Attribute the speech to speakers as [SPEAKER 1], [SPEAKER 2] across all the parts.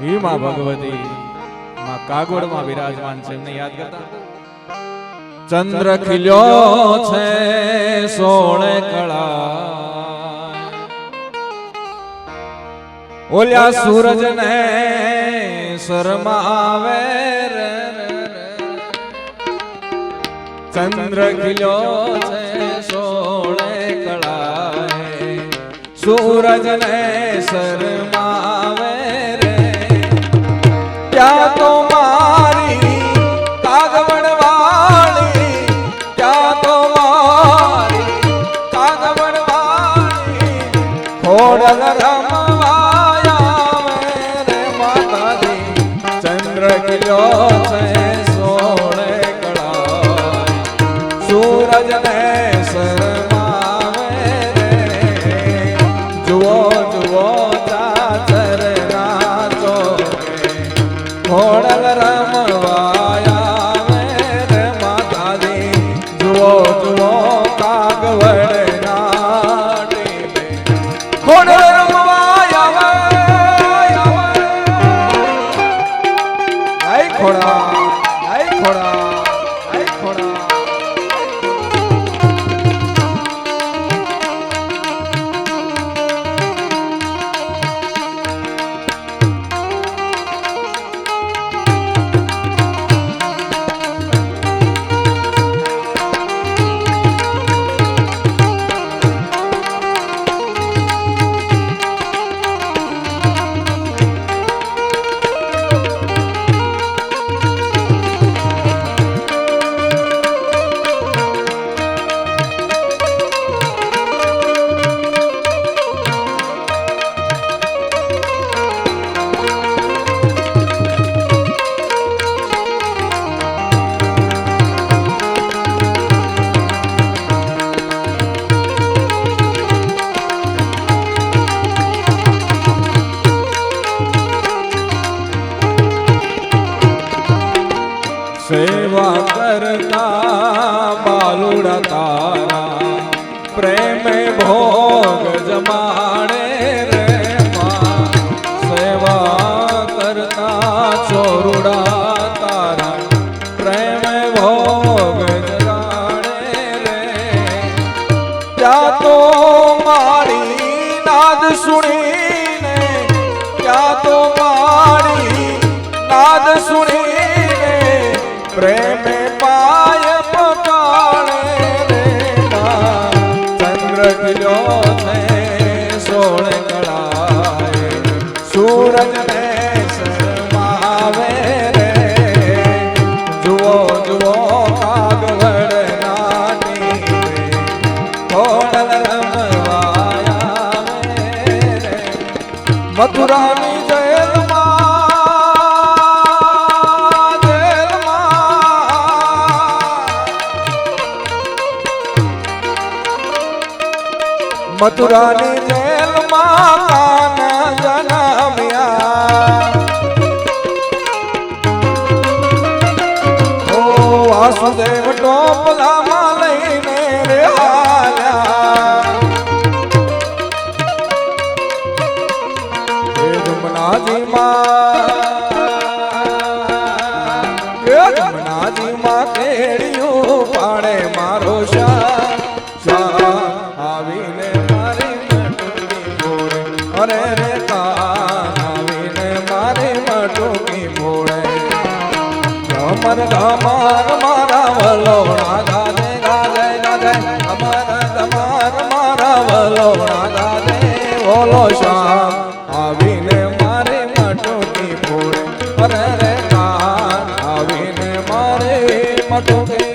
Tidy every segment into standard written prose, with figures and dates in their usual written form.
[SPEAKER 1] હે માં ભગવતી માં કાગોડમાં વિરાજમાન છે એમને યાદ કરતા ચંદ્ર ખીલ્યો છે 16 કળા ઓલ્યા સૂરજ ને શરમાવે ચંદ્ર ખીલ્યો છે 16 કળા સૂરજ ને શરમાવે રે ત્યાં તો મારી કાગવડ વાળી ત્યાં તો મારી કાગવડ વાળી ખોડલ રમવાયા રે માતાજી ચંદ્ર ખીલ્યો છે 16 કળા સૂરજ ને શરમાવે રે જુઓ જુઓ ચાચર નાચો ખોડલ રમવાયા રે માતાજી જુઓ જુઓ કાગવડ નાટી ખોડલ રમવાયા આય ખોડા આય ખોડા આય ખોડા સેવા કરતા બાલુડા તારા પ્રેમ ભોગ જમાડે રે માં સેવા કરતા ચોરુડા તારા પ્રેમ ભોગ જમાડે રે ત્યાં તો મારી નાદ સુણીને ત્યાં તો મારી નાદ સુણી પ્રેમ પાય પકાળે રે ચંદ્ર ખીલ્યો છે 16 કળાએ સૂરજ ને શરમાવે રે જુઓ જુઓ કાગવડ નાટી ખોડલ રમવાયા રે મથુરાની મથુરાની જેલમાં કાના જન્મ્યા ઓ વાસુદેવ ટોપલામાં લઈને રે હાલ્યા એ જમનાજી માં કેડિયું પાડે મારો શા આવીને અરે રે આવીને મારી મટુકી મોડે અમર ગમર મારા વલોણા ગાજે ગાજે ગાજે અમર ગમર મારા વલોણા ગાજે બોલો શ્યામ આવીને મારી મટુકી મોડે અરે રે આવીને મારી મટુકી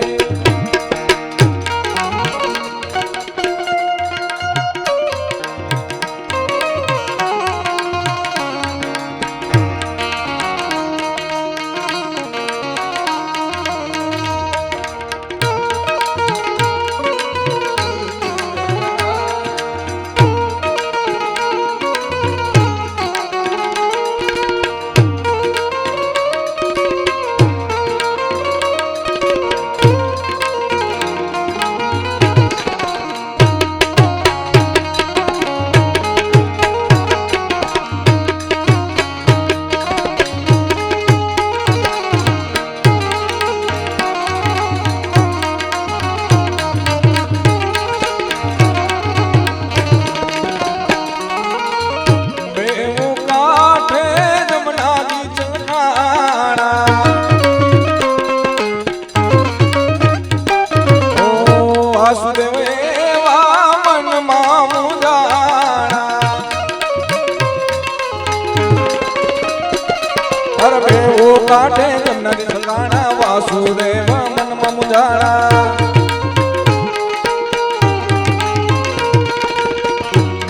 [SPEAKER 1] અરે બેવો કાઢે તમને ઠકાણા વાસુદેવ મનમાં મુજાણા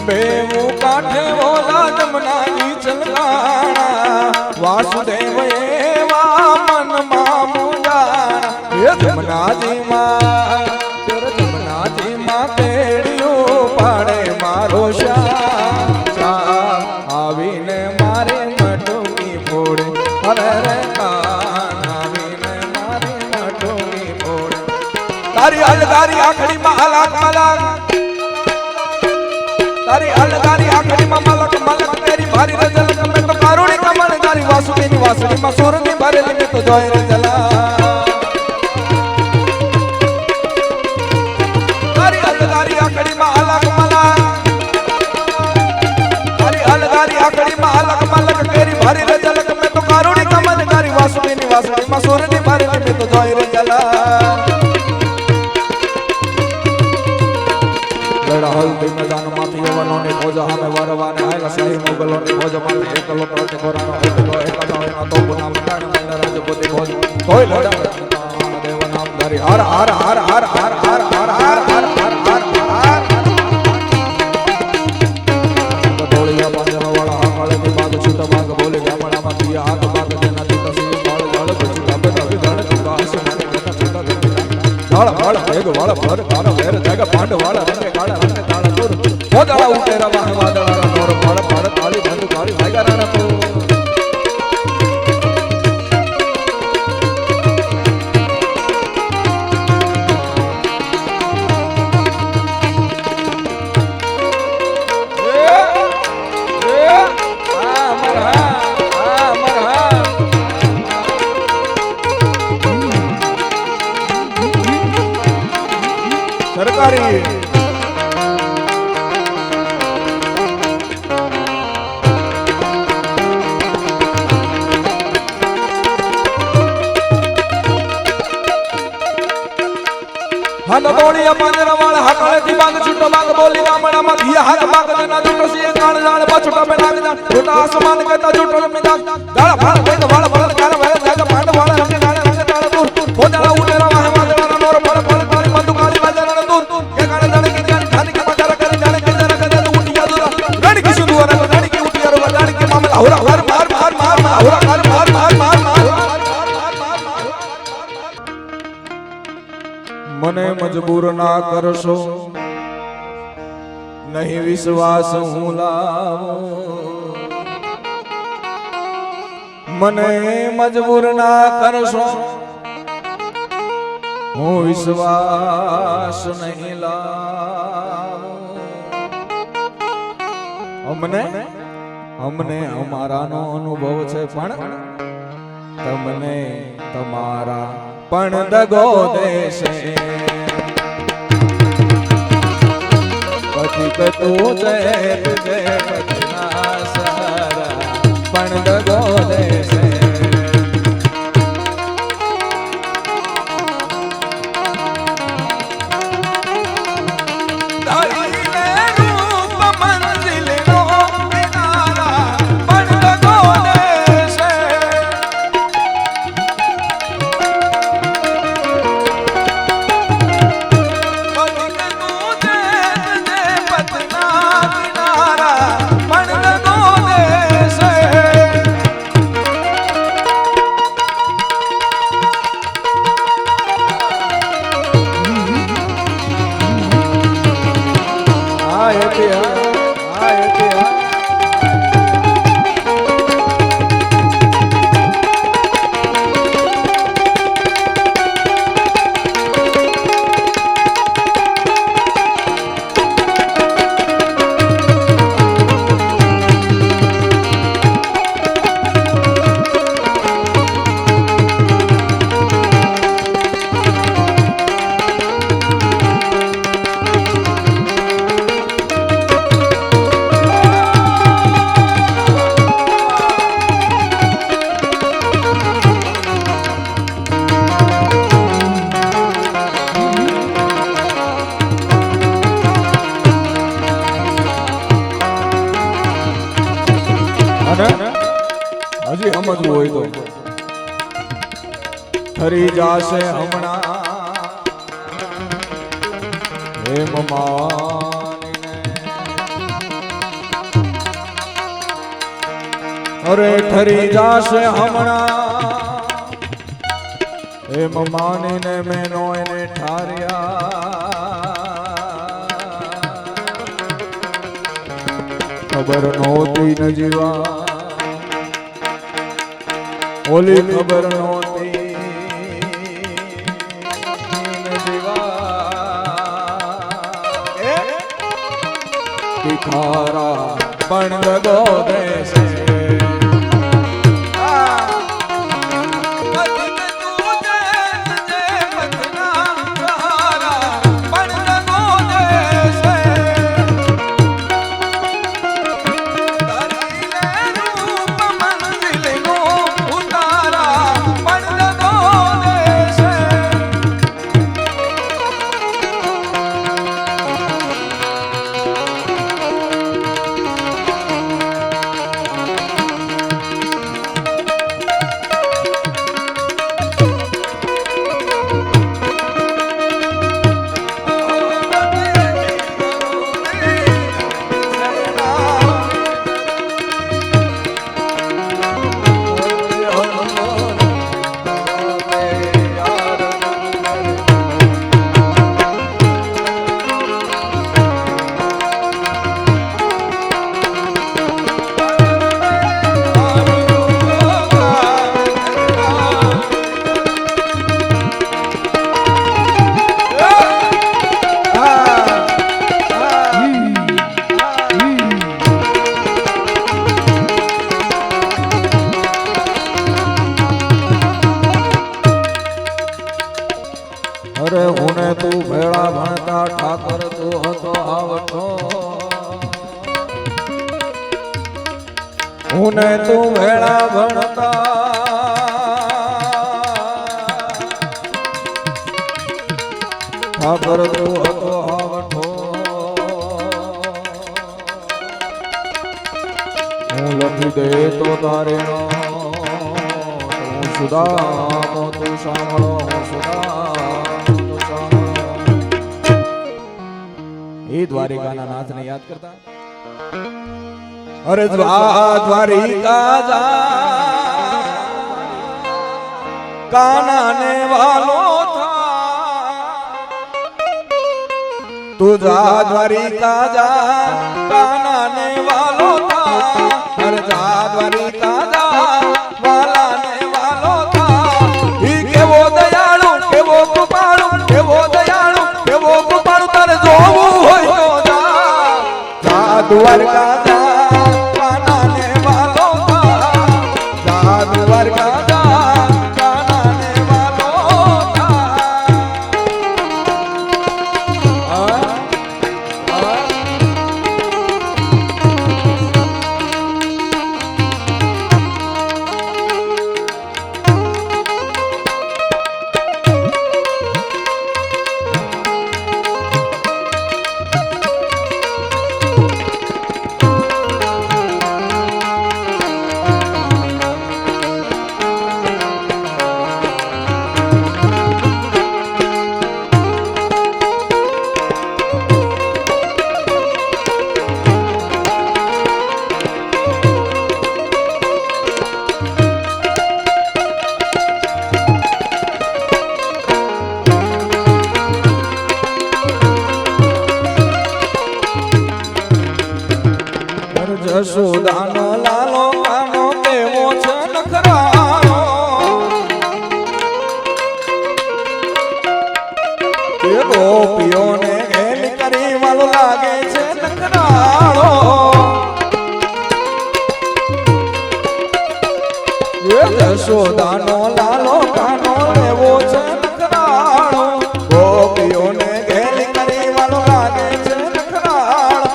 [SPEAKER 1] બેવો કાઢે ઓલા જમનાની ચલકાણા વાસુદેવ એવા મનમાં મુજાણા એ જમનાજી માં જમનાજી માં તેડિયું પાડે મારો શ્યામ આવીને મારે મટુકી ફોડે અરે રે કાન આવીને મારે મટુકી ફોડે તારી અલગારી આખડી માં અલગ મલક તારી અલગારી આખડી માં મલક મલક તેરી ભારી રે જલક મેં તો કારુણી કમળ તારી વાસુદેવની વાસળી માં સુરની ભરેલી મેં તો જોઈ રે જલા તારી અલગારી આખડી માં અલગ મલક આકડી માં અલગ મલક તેરી ભારી રે જલક મેં તો કારુણી કમલ તારી વાસુદેવની વાસળી માં સોરની ભારી મેં તો જોઈ રે જલા લડા હલ્દી મેદાન માંથી યવનોની ફોજ સામે વરવાને આયલા શાહી મોગલોની ફોજ માંથી એકલો ટોટે કોરાનો એકલો એકાદો તો ગુના મંડાણ મંડા રાજપૂતી ફોજ કોઈ લડા દેવ નામ ધરી હર હર હર હર હર હર હર હર હર હર હર હર તોળિયા પાંજરા વાળા હાકળે બાગ છૂટ બાગ બોલે ગામડામાં દિયા હાથ બાગ જેના દીકરા સી બાળ જાળ પછી ગાબે ગાબે જાળ દીકરા આસમાને કટા છૂટા જાળ વાળ ભેગ વાળ ભર કારો વેર જાગા પાંડ વાળ રંગે કાળા રંગે તાળા દૂર મોદળા ઉટેરા વાહ વાદળા નોર ફળ ફળ તાળી બંધ કાળી વાગા રાણા તો સરકારી હાનો દોડિયા પાંજરા વાળા હાકળે થી બાગ છૂટો બાગ બોલી ગામડામાં દિયા હાથ બાગ જેના છૂટો સી કાળ જાળ પાછુટા બે લાગ જા છોટા આસમાન કેતા છૂટો મે દાગ ગાળ ફાળ બેગ વાળ ફળ કાળ વેળ જાગ પાંડ વાળ રંગે ગાળ રંગે તાળ દૂર ખોદળા ઉટેરા વાહ વાદળા નોર ફળ ફળ તાળી બંદુ કાળી વાદળા દૂર કે ગાળ જાણે કે જાને કે બજાર કરી જાણે કે જરા કદે ઉઠિયા દૂર ગણ કી સુદુર ગણ કી ઉઠિયા રો ગણ કી મામલા હોરા હર માર માર માર માર હોરા હર માર માર માર માર મને મજબૂર ના કરશો નહીં વિશ્વાસ હું લાવું મને મજબૂર ના કરશો હું વિશ્વાસ નહીં લાવું અમને અમારાનો અનુભવ છે પણ તમને તમારા પણ દગો દેશે પછી કે તું જય તુજે પછના સારા પણ દગો દેશે હજી સમજવું હોય તો ઠરી જાશે હમણાં હેમ માનીને અરે ઠરી જાશે હમણાં હેમ માનીને મેનો એને ઠાર્યા ખબર નહોતી ન જીવા ઓલી ખબર નહોતી ભિખારા પણ દગો દેશે અરે હુને તું ભેળા ભણતા ઠાકર તું હતો આવતો હુને તું ભેળા ભણતા ઠાકર તું હતો આવતો હું લખી દે તો તારે તું સુદામો તું સાંભળો એ દ્વારિકાના નાથને યાદ કરતા અરે દ્વારિકા જા કાનાને વાલો થા તું જા દ્વારિકા જા કાનાને વાલો થા અરે જા દ્વારિકા જા વાલાને વાલો થા ઈ કેવો દયાળુ કેવો કૃપાળુ કેવો દયાળુ કેવો કૃપાળુ તારે જોવું હોય તો જા દ્વારકા જા કાનાને વાલો થા જા દ્વારકા જા કાનાને વાલો થા જશોદાનો લાલો કાનો કેવો છે નખરાળો એ ગોપીઓને ઘેલ કરી વાલો લાગે છે નખરાળો એ જશોદાનો લાલો કાનો કેવો છે નખરાળો ગોપીઓને ઘેલ કરી વાલો લાગે છે નખરાળો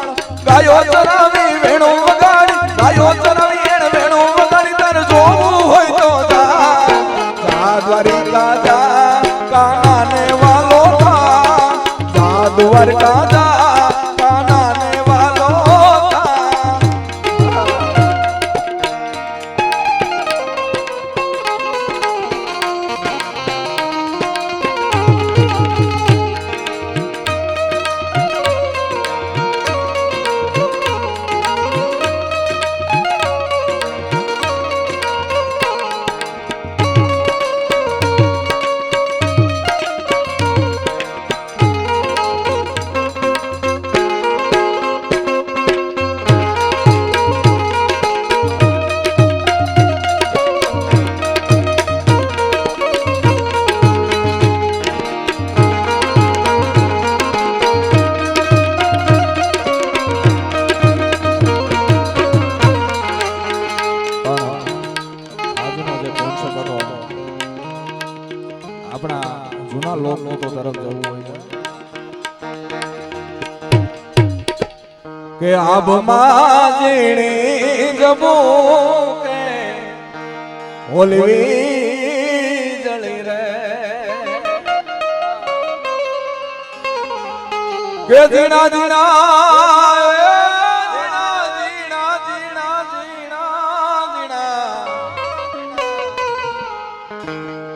[SPEAKER 1] ગાયો ચરાવી વેણો વગાડી ગાયો ચરાવી એણ વેણો વગાડી તારે જોવું હોય તો જા દ્વારિકા જા કાનાને વાલો થા જા દ્વારકા જા કાનાને વાલો થા લોકતો તરફ જવું હોય કે આભમાં ઝીણી જબો કે ઓલવી જળી રે કે ઝીણા ઝીણા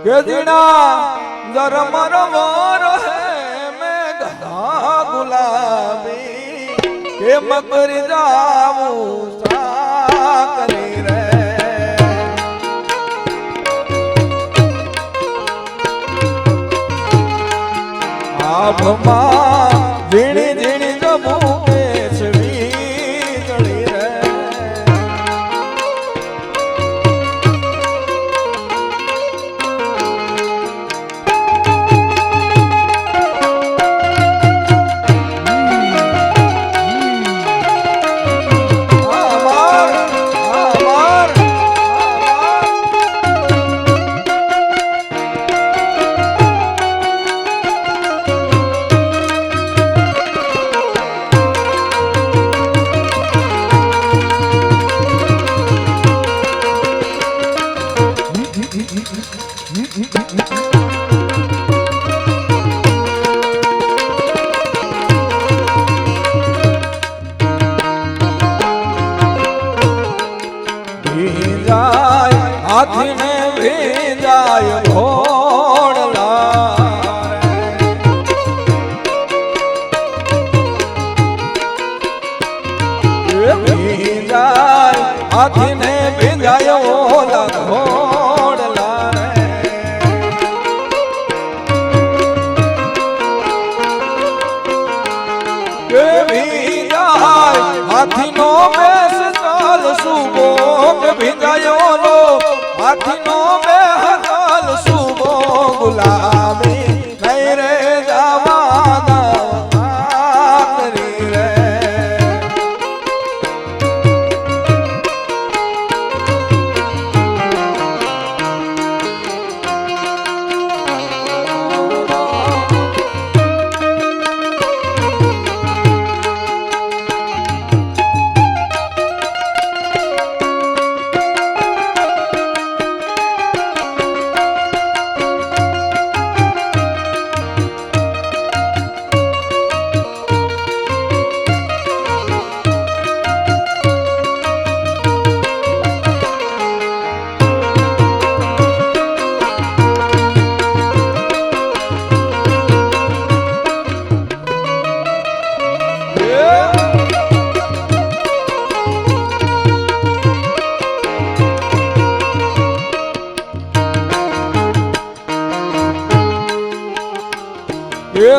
[SPEAKER 1] કે જીણા જરમર મોર હે મેં ગધા ગુલાબી કે મકરી જાવું સાકરી રે આભમાં ઝીણી ઝીણી જબુ કેસવી જળી રે હાથીને ભેજાય ઘોડલા ભેજાય હાથીને ભેજાય ઓલા ઘોડલા કે ભેજાય હાથીનો બેસ ચાલ સુબો કે ભેજાય ઓલો હાથીનો બે હકલ સુબો ગુલાબી નહીં રે જવાના કરી રે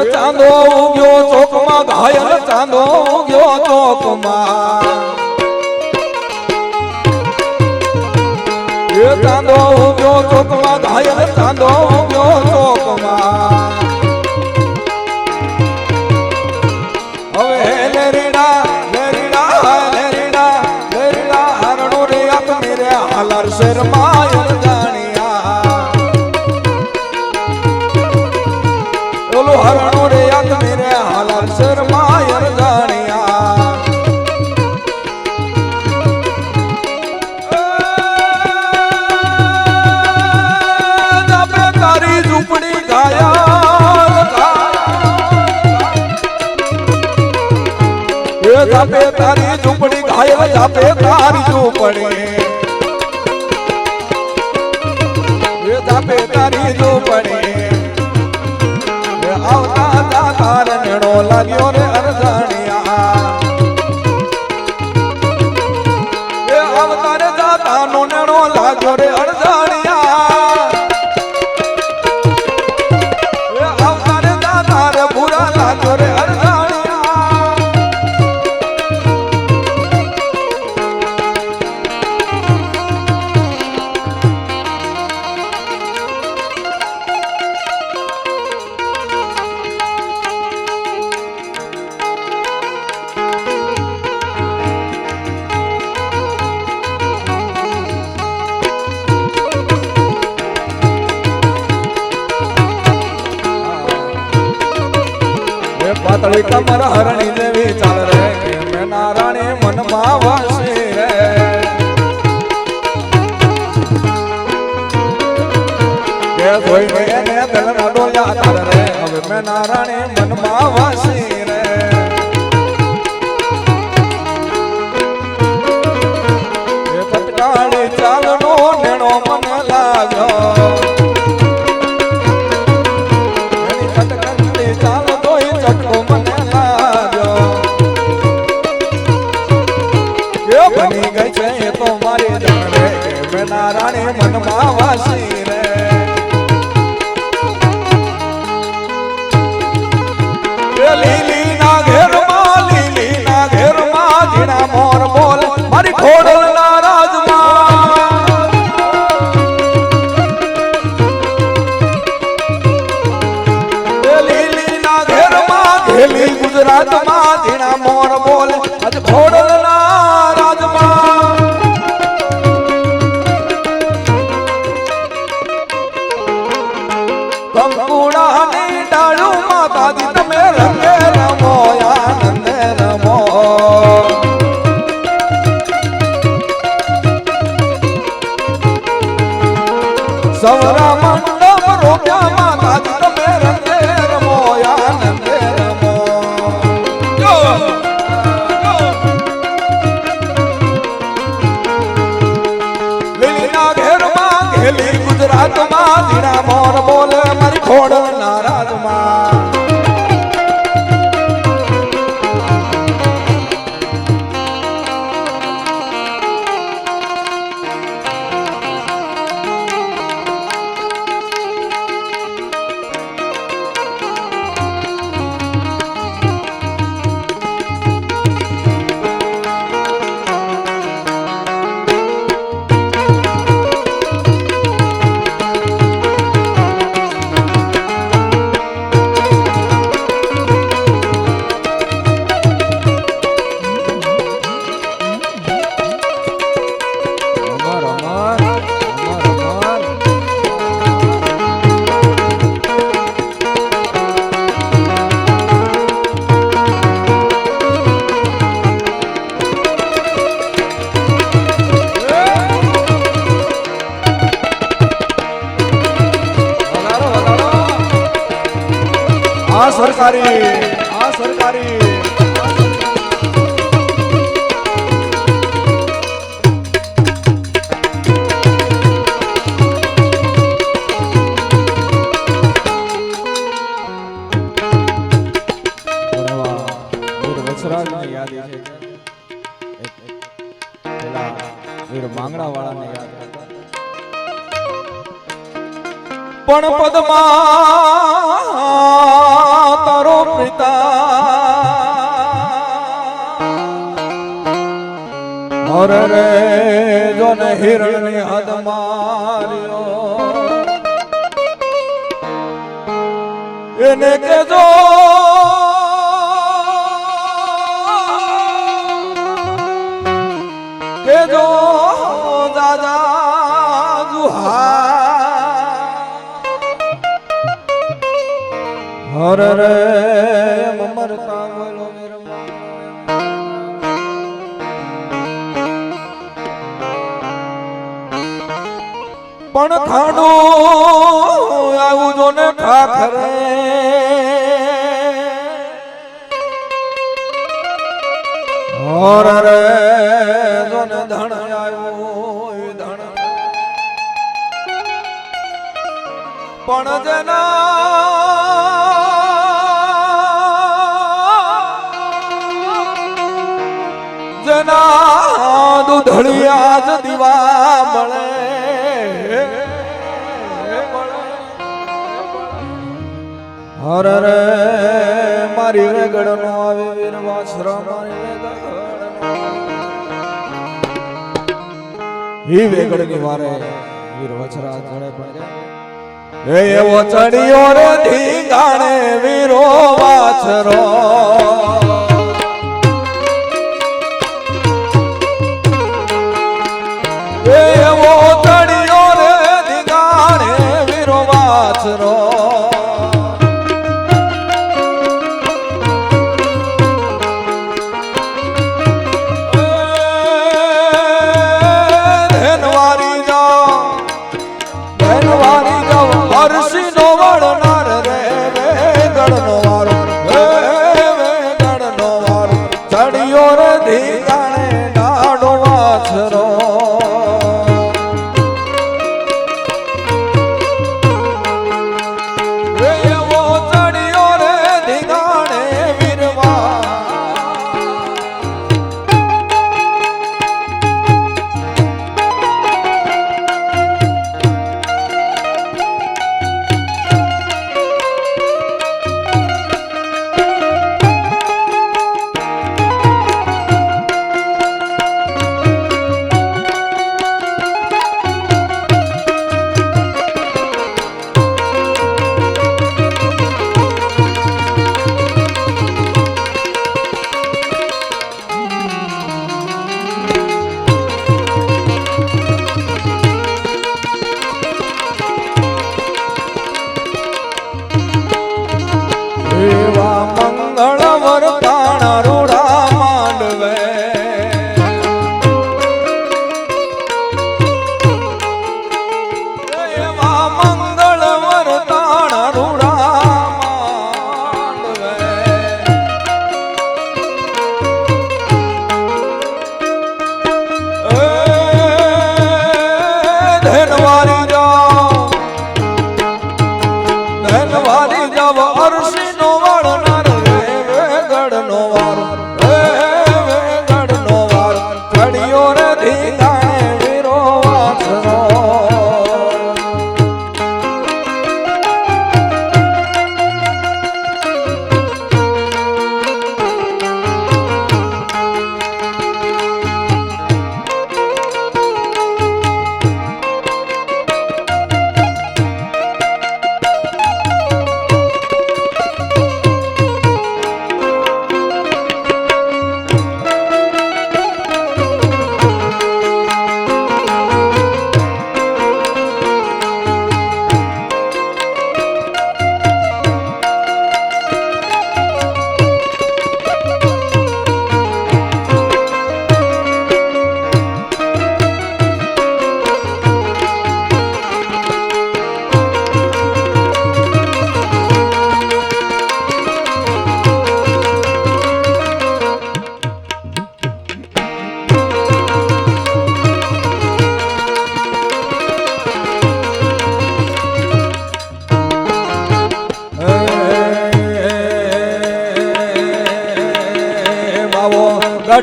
[SPEAKER 1] ચાંદો ઉગ્યો ચોકમાં ઘાયલ ચાંદો ઉગ્યો ચોકમાં ચાંદો ઉગ્યો ચોકમાં ઘાયલ ચાંદો ઉગ્યો ચોકમાં હવે લેરીડા લેરીડા લેરીડા લેરીડા હરણો રે આપ મેરે હાલર શર્મા હરણો રે યાદ મેરે હાલર શર્માયર જાણ્યા જાપે તારી ઝૂંપડી ગાયા એ જાપે તારી ઝૂંપડી ઘાયલ જાપે તારી ઝૂંપડી એ જાપે તારી ઝૂંપડી આવતા દાતાર નેણો લાગ્યો રે અરજાણિયા એ આવતા રે દાતાનો નેણો લાગ્યો રે અરજાણિયા એ આવતા રે દાતાર ભૂરા લાગ્યો રે અરજાણિયા પાતળી કમર હરણી દેવી ચાલ રે કે મેના રાણી મનમાં વાસી રે કે જોઈને એને દલના ડોલ્યા ચાલ રે હવે મેના રાણી મનમાં વાસી રે એ તત્કાળી ચાલનો નેણો મને લાગ્યો બની ગઈ છે એ તો મારી જાણ રે કે મેના રાણી મનમાં વાસી રે લીલી ના ઘેરમાં ઝીણા મોર બોલ મારી ખોડલ ના રાજમાં લીલી ના ઘેરમાં ઘેલી ગુજરાતમાં ઝીણા મોર બોલ આજ ખોડલ ના કંકુડાની ડાળુમાં દાદી તમે રંગે રમો આનંદે રમો સવરા મંડપ રોપ્યામાં દાદી તમે રંગે રમો આનંદે રમો લીલીના ઘેરમાં ઘેલી ગુજરાતમાં ઝીણા મોર બોલે મારી ખોડલ ના રાજમાં આ સરકારી વચરાજની યાદી છે પેલા વીર માંગડા વાળાને યાદ પણ પદમાં તારો પિતા ઓર રે જો ને હિરણની હદ માર્યો એને કેજો દાદા જુહા હર રે મમરતા બોલો પણ ખાડો આવું જો ને ઠાકરે હર રે જો ને ધણ આવ્યો ધણ પણ જેના દૂધળિયા જ દીવા મળે હર રે મારી વેગડ નો આવે વીરવા શ્રમ હી વેગડ ની વારે વીર વછરા જડે પડે એવો ચડિયો રે ધીંગાણે વીરો વાછરો એવો ચડિયો રે ધીંગાણે વીરો વાછરો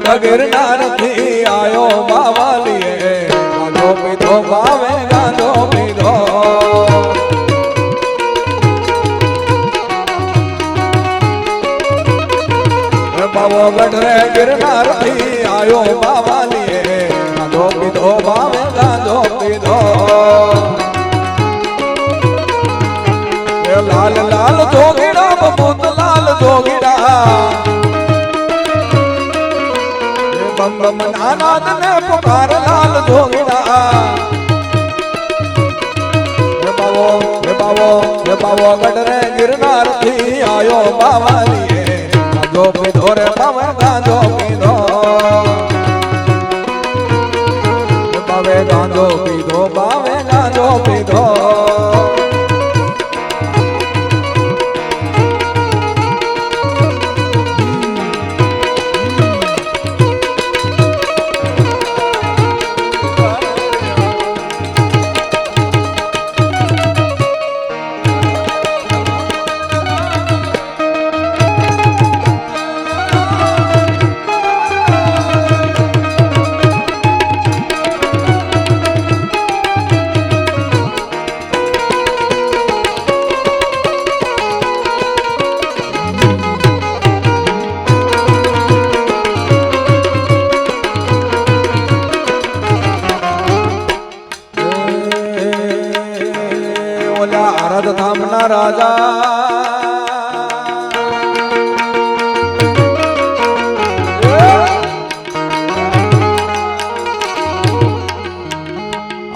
[SPEAKER 1] બેઠ ગિરનાર થી આયો બાવાલીએ ગાંજો પીધો બાવે ગાંજો પીધો બાવો ગઢ રે ગિરનાર થી આયો બાવાલીએ ગાંજો પીધો બાવે ગાંજો પીધો લાલ લાલ જોગીડા બબૂત લાલ જોગીડા બમ બમ નાનાદ ને પુકાર લાલ જોગીડા હે બાવો ગઢ રે ગિરનાર થી આયો બાવાલીએ ગાંજો પીધો રે બાવે ગાંજો પીધો બાવે ગાંજો પીધો બાવે ગાંજો પીધો આરદ ધામના રાજા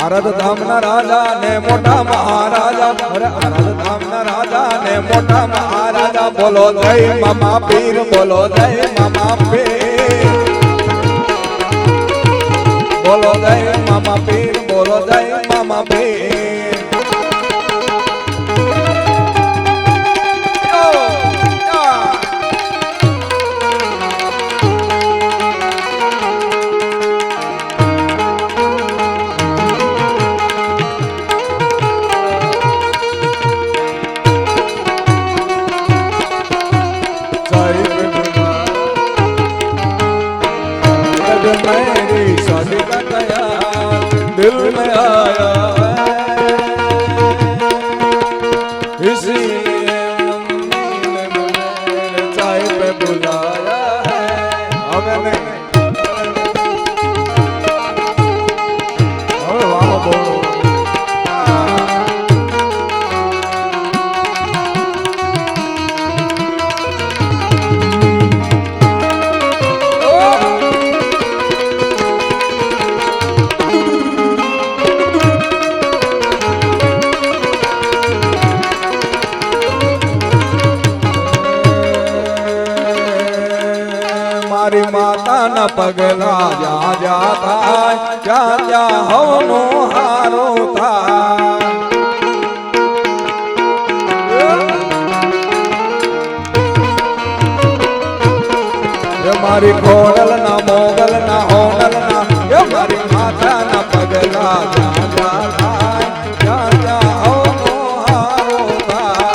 [SPEAKER 1] આરદ ધામના રાજા ને મોટા મહારાજા અરે આરદ ધામના રાજા ને મોટા મહારાજા બોલો જય મામા પીર બોલો જય મામા પીર બોલો જય મામા પીર બોલો જય મામા પીર मेरी शादी का तैयार दिल में आया इसीलिए मम्मी ने मुझे चाय पे बुलाया है हमें वाह बोलो મારી માતાના પગલા જા જા થાય જ્યાં જ્યાં હવનો હારો થાય મારી ખોડલ ના મોગલ ના હોનલ ના મારી માતાના પગલા જા જા થાય જ્યાં જ્યાં હવનો હારો થાય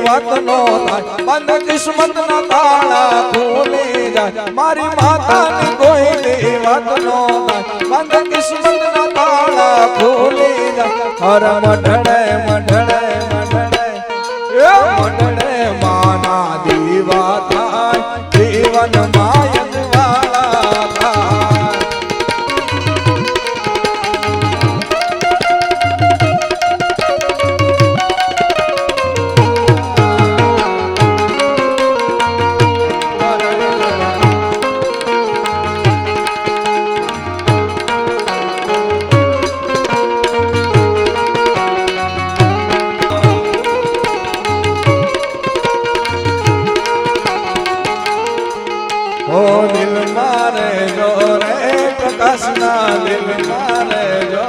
[SPEAKER 1] વાત નો થાય બંધ કિસ્મત ના તાળા ખોલી જાય મારી માતાની કોઈની વાત નો થાય બંધ કિસ્મત ના તાળા ખોલી જાય હર મઢડે મઢડે મઢડે મઢડે માના દીવા થાય જીવન માયન વાળા થાય દિલ મારે જો રે પ્રકાશના દિલ મારે જો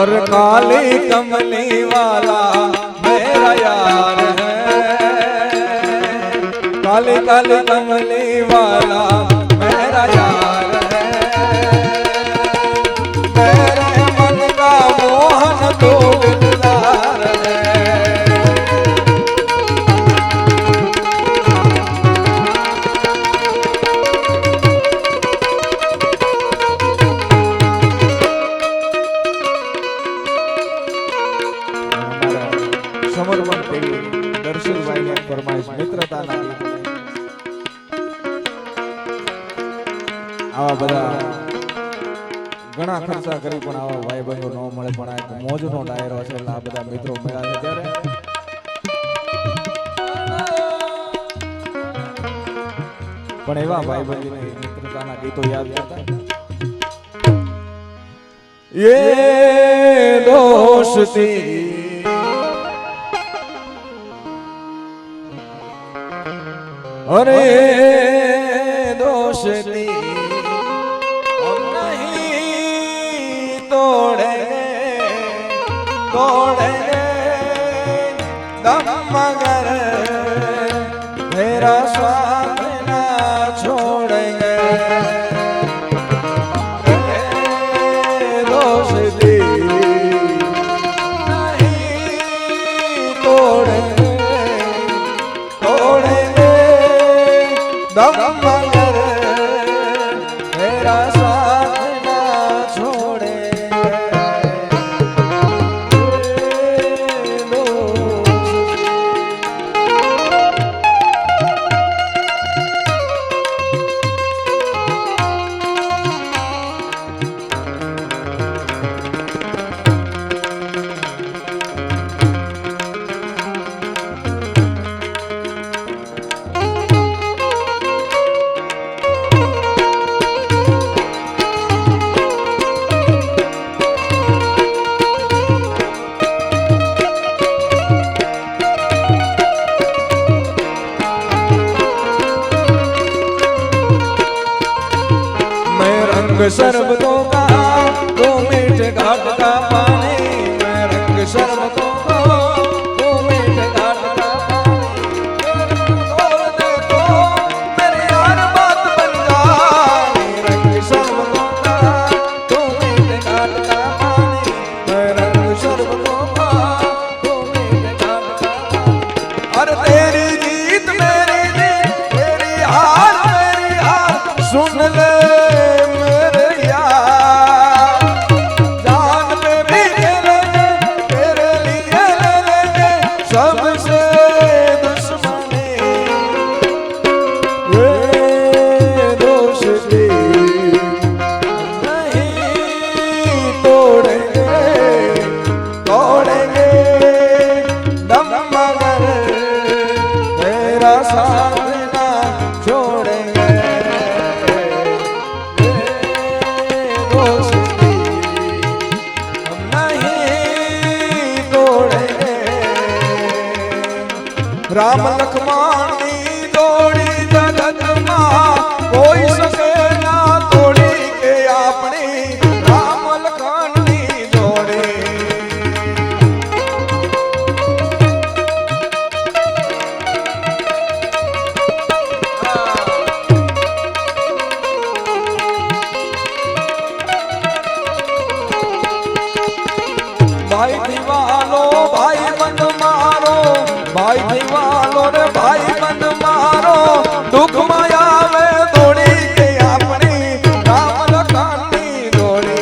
[SPEAKER 1] और काली कमली वाला मेरा यार है, काली काली कमली वाला मेरा यार है, मेरे मन का मोहन तो दिलदार है। સમર્પણ કરી દર્શનભાઈને ફરમાઈશ મિત્રતાના આવા બધા ઘણા ખર્ચા કરી પણ આવા ભાઈ બંધો ન મળે, પણ આ મોજનો ડાયરો છે એટલે આ બધા મિત્રો મળ્યા છે ત્યારે પણ એવા ભાઈ બંધની મિત્રતાના ગીતો યાદ કરતા ये दोस्ती अरे दोस्ती हम नहीं तोड़ेंगे तोड़ेंगे दम मगर मेरा साथ ना छोड़ेंगे। दोस्ती नहीं तोड़ेंगे तोड़ेंगे दम मगर मेरा साथ ना छोड़ेंगे। रंग शरबतों का तो मीठे घाट का पानी, मैं रंग शरबतों का तो मीठे घाट का पानी, बोल दे तो मेरी यार बात बन जाए। रंग शरबतों का तो मीठे घाट का पानी, मैं रंग शरबतों का तो मीठे घाट का पानी। और तेरी जीत मेरी जीत, तेरी हार सुन ले साथ ना छोड़ेंगे। दोस्ती हम नहीं तोड़ेंगे। राम लक्ष्मण नी जोड़ी जगत मां कोई सके ना तोड़ी के अपनी राम लक्ष्मण नी जोड़ी। भाई दीवालो भाई बंद मारो, भाई दीवालो रे भाई बंद मारो, दुख माया में दौड़ी के अपनी राम लखन नी जोड़ी।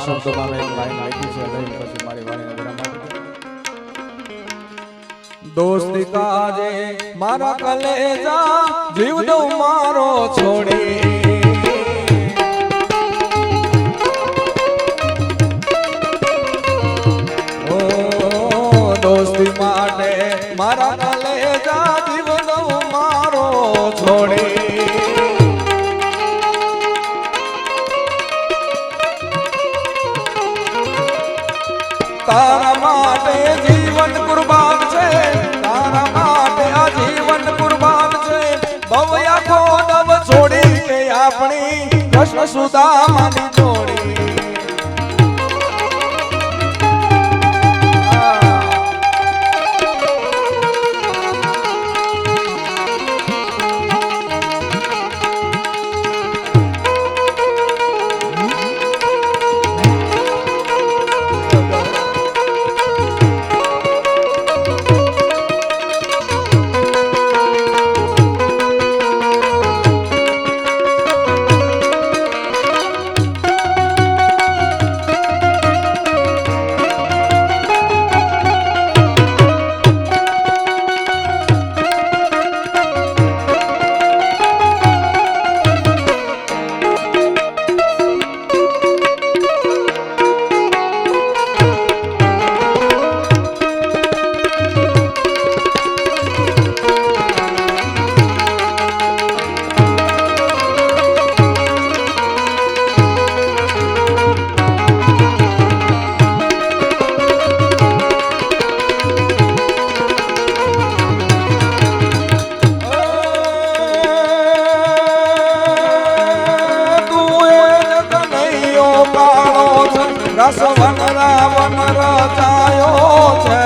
[SPEAKER 1] શબ્દોમાં મેં એક લાઈન લખી છે લઈને પછી મારી વાણીને વિરામ આપી દઉં. દોસ્તી કાજે મારા કલેજા જીવ દઉં મારો છોડી દોસ્તી માટે મારા કલેજા જીવ દઉં મારો છોડી તારા માટે જીવન કુરબાન છે તારા માટે આ જીવન કુરબાન છે બહુ આખો દમ છોડી કે આપણી કૃષ્ણ સુદામાની જોડી રસવન રાવણ રચાયો છે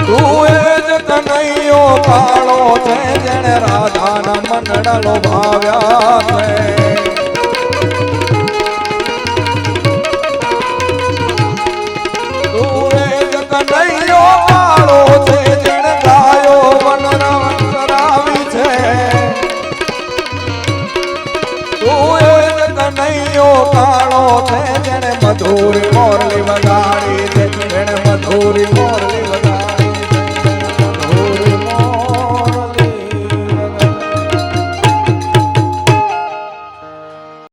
[SPEAKER 1] તું એ જ કનૈયો કાળો છે જેણે રાધાના મંડળો ભાવ્યા છે